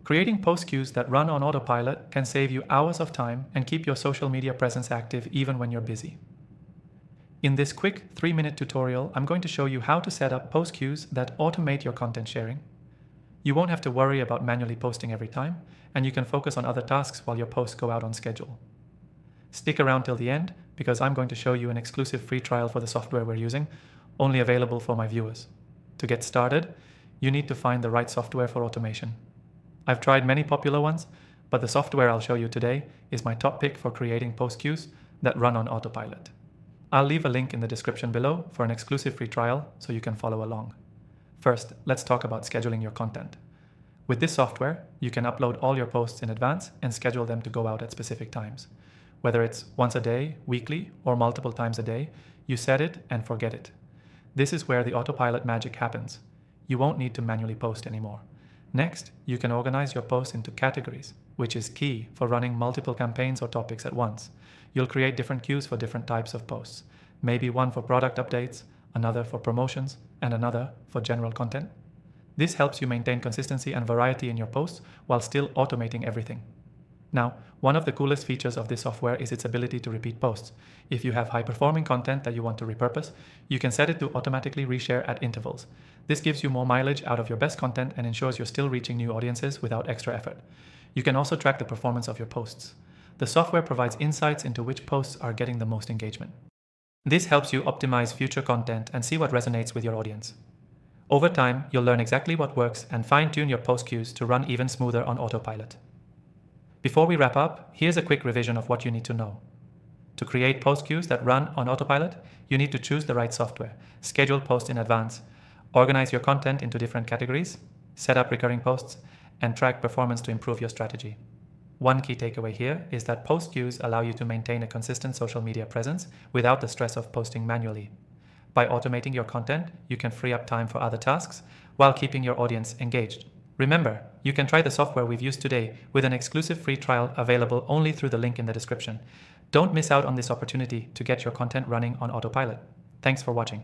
Creating post queues that run on Autopilot can save you hours of time and keep your social media presence active even when you're busy. In this quick 3-minute tutorial, I'm going to show you how to set up post queues that automate your content sharing. You won't have to worry about manually posting every time, and you can focus on other tasks while your posts go out on schedule. Stick around till the end, because I'm going to show you an exclusive free trial for the software we're using, only available for my viewers. To get started, you need to find the right software for automation. I've tried many popular ones, but the software I'll show you today is my top pick for creating post queues that run on Autopilot. I'll leave a link in the description below for an exclusive free trial so you can follow along. First, let's talk about scheduling your content. With this software, you can upload all your posts in advance and schedule them to go out at specific times. Whether it's once a day, weekly, or multiple times a day, you set it and forget it. This is where the Autopilot magic happens. You won't need to manually post anymore. Next, you can organize your posts into categories, which is key for running multiple campaigns or topics at once. You'll create different queues for different types of posts. Maybe one for product updates, another for promotions, and another for general content. This helps you maintain consistency and variety in your posts while still automating everything. Now, one of the coolest features of this software is its ability to repeat posts. If you have high-performing content that you want to repurpose, you can set it to automatically reshare at intervals. This gives you more mileage out of your best content and ensures you're still reaching new audiences without extra effort. You can also track the performance of your posts. The software provides insights into which posts are getting the most engagement. This helps you optimize future content and see what resonates with your audience. Over time, you'll learn exactly what works and fine-tune your post queues to run even smoother on Autopilot. Before we wrap up, here's a quick revision of what you need to know. To create post queues that run on Autopilot, you need to choose the right software, schedule posts in advance, organize your content into different categories, set up recurring posts, and track performance to improve your strategy. One key takeaway here is that post queues allow you to maintain a consistent social media presence without the stress of posting manually. By automating your content, you can free up time for other tasks while keeping your audience engaged. Remember, you can try the software we've used today with an exclusive free trial available only through the link in the description. Don't miss out on this opportunity to get your content running on Autopilot. Thanks for watching.